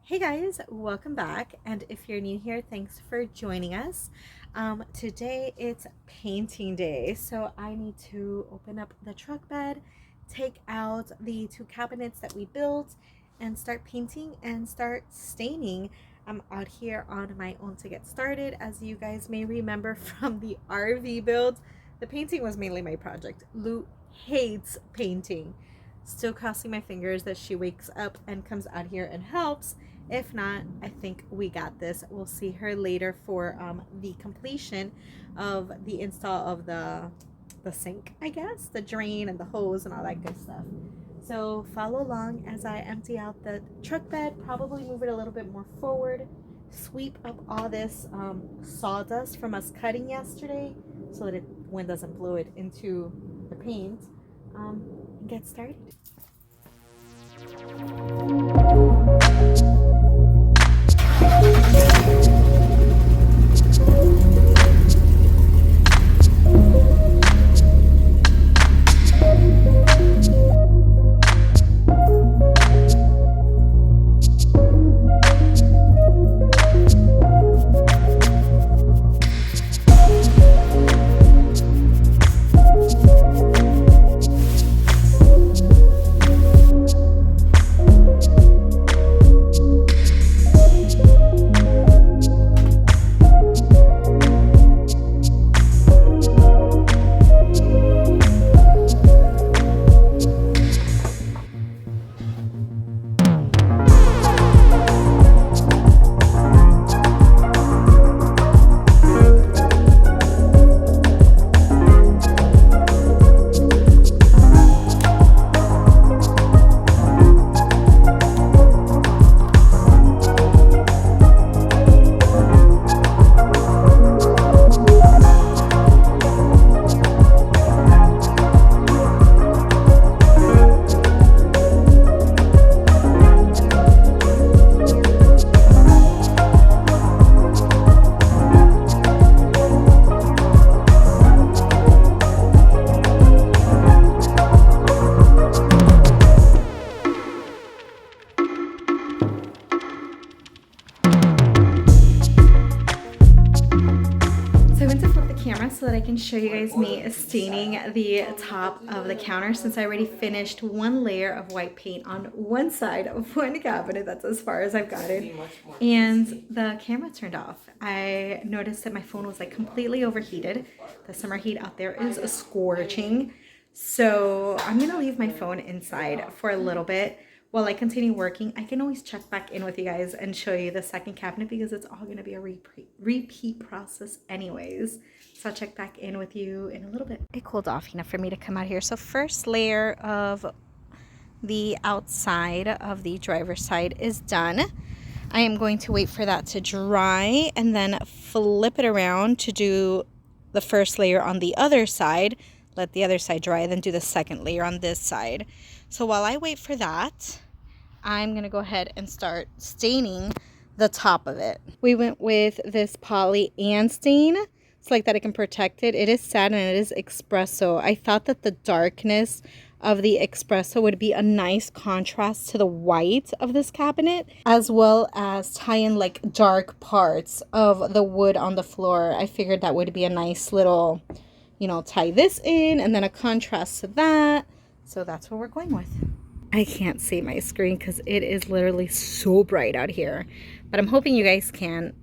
Hey guys, welcome back. And if you're new here, thanks for joining us. Today it's painting day, so I need to open up the truck bed, take out the two cabinets that we built, and start painting and start staining. I'm out here on my own to get started. As you guys may remember from the RV build, the painting was mainly my project. Lou hates painting. Still crossing my fingers that she wakes up and comes out here and helps. If not, I think we got this. We'll see her later for the completion of the install of the sink, I guess, the drain and the hose and all that good stuff. So follow along as I empty out the truck bed, probably move it a little bit more forward, sweep up all this sawdust from us cutting yesterday so that wind doesn't blow it into the paint, and get started. So I went to flip the camera so that I can show you guys me staining the top of the counter, since I already finished one layer of white paint on one side of one cabinet. That's as far as I've gotten. And the camera turned off. I noticed that my phone was like completely overheated. The summer heat out there is scorching. So I'm gonna leave my phone inside for a little bit while I continue working. I can always check back in with you guys and show you the second cabinet because it's all gonna be a repeat process anyways. So I'll check back in with you in a little bit. It cooled off enough for me to come out here. So first layer of the outside of the driver's side is done. I am going to wait for that to dry and then flip it around to do the first layer on the other side. Let the other side dry, then do the second layer on this side. So while I wait for that, I'm gonna go ahead and start staining the top of it. We went with this poly and stain. It's like that it can protect it. It is satin and it is espresso. I thought that the darkness of the espresso would be a nice contrast to the white of this cabinet, as well as tie in like dark parts of the wood on the floor. I figured that would be a nice little, you know, tie this in and then a contrast to that. So that's what we're going with. I can't see my screen because it is literally so bright out here, but I'm hoping you guys can.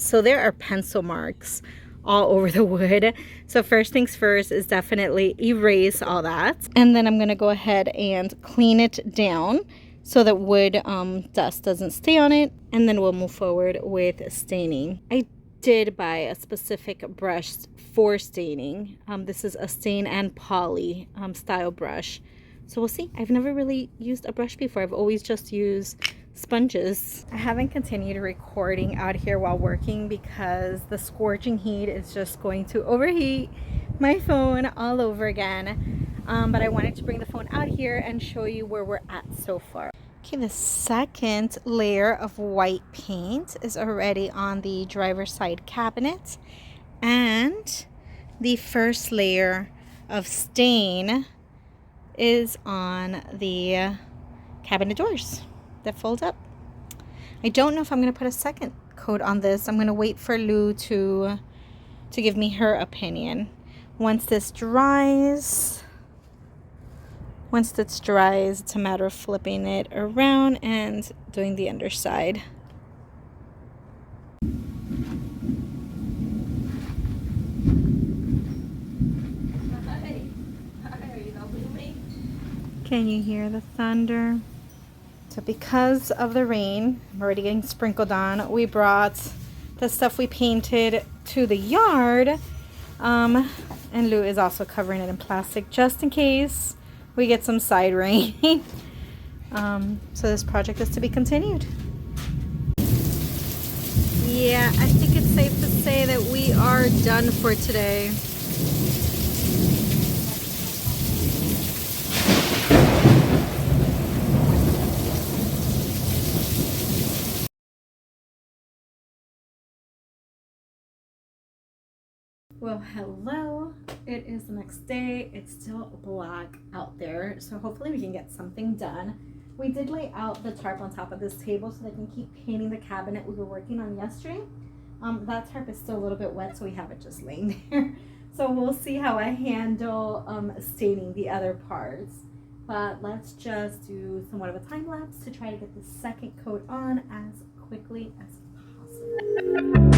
So there are pencil marks all over the wood. So first things first is definitely erase all that. And then I'm gonna go ahead and clean it down so that wood dust doesn't stay on it. And then we'll move forward with staining. I did buy a specific brush for staining. This is a stain and poly style brush. So we'll see. I've never really used a brush before. I've always just used sponges. I haven't continued recording out here while working because the scorching heat is just going to overheat my phone all over again. But I wanted to bring the phone out here and show you where we're at so far. Okay, the second layer of white paint is already on the driver's side cabinet, and the first layer of stain is on the cabinet doors that fold up. I don't know if I'm going to put a second coat on this. I'm going to wait for Lou to give me her opinion. Once this dries, it's a matter of flipping it around and doing the underside. Can you hear the thunder? So because of the rain, I'm already getting sprinkled on, we brought the stuff we painted to the yard. And Lou is also covering it in plastic just in case we get some side rain. So this project is to be continued. Yeah, I think it's safe to say that we are done for today. Well, hello. It is the next day. It's still black out there, so hopefully we can get something done. We did lay out the tarp on top of this table so they can keep painting the cabinet we were working on yesterday. That tarp is still a little bit wet, so we have it just laying there. So we'll see how I handle staining the other parts. But let's just do somewhat of a time lapse to try to get the second coat on as quickly as possible.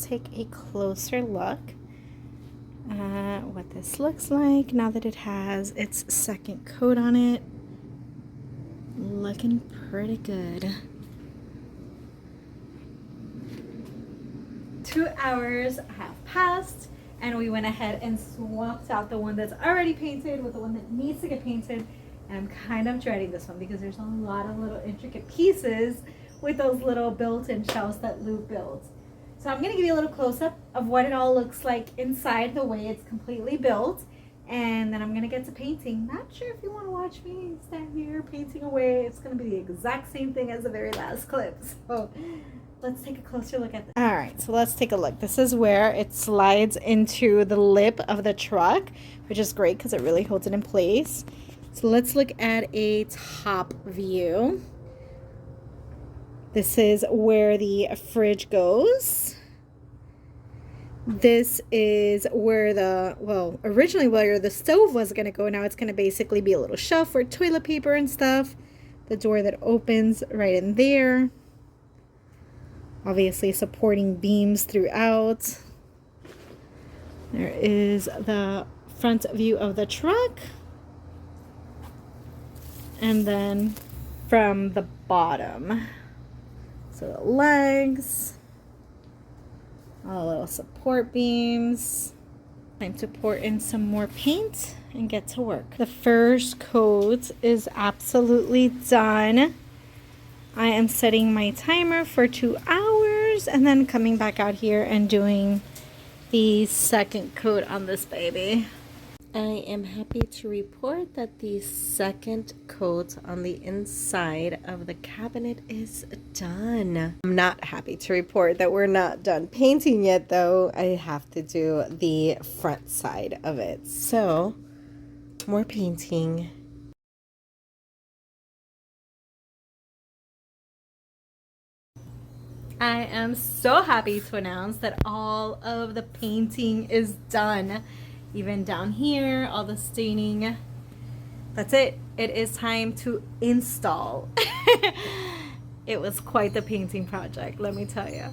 Take a closer look at what this looks like now that it has its second coat on it. Looking pretty good. 2 hours have passed and we went ahead and swapped out the one that's already painted with the one that needs to get painted, and I'm kind of dreading this one because there's a lot of little intricate pieces with those little built-in shelves that Lou built. So I'm going to give you a little close-up of what it all looks like inside, the way it's completely built, and then I'm going to get to painting. Not sure if you want to watch me stand here painting away. It's going to be the exact same thing as the very last clip. So let's take a closer look at this. All right, so let's take a look. This is where it slides into the lip of the truck, which is great because it really holds it in place. So let's look at a top view. This is where the fridge goes. This is where originally where the stove was going to go. Now it's going to basically be a little shelf for toilet paper and stuff. The door that opens right in there. Obviously supporting beams throughout. There is the front view of the truck. And then from the bottom. So the legs, all the little support beams. Time to pour in some more paint and get to work. The first coat is absolutely done. I am setting my timer for 2 hours and then coming back out here and doing the second coat on this baby. I am happy to report that the second coat on the inside of the cabinet is done. I'm not happy to report that we're not done painting yet, though. I have to do the front side of it. So, more painting. I am so happy to announce that all of the painting is done. Even down here, all the staining. That's it. It is time to install. It was quite the painting project, let me tell you.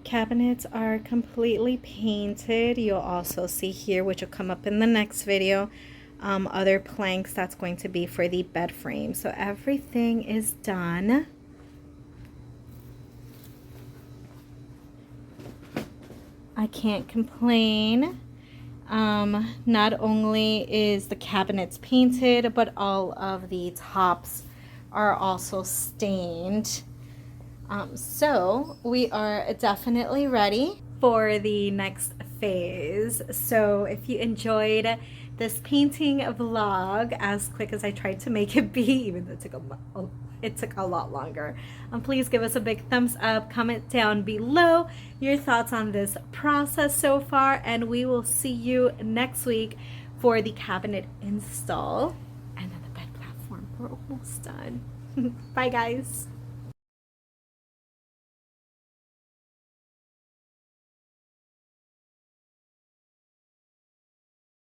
Cabinets are completely painted. You'll also see here, which will come up in the next video, other planks that's going to be for the bed frame. So everything is done. I can't complain. Not only is the cabinets painted, but all of the tops are also stained. So we are definitely ready for the next phase. So if you enjoyed this painting vlog as quick as I tried to make it be, even though it took a lot longer, please give us a big thumbs up, comment down below your thoughts on this process so far, and we will see you next week for the cabinet install and then the bed platform. We're almost done. Bye guys.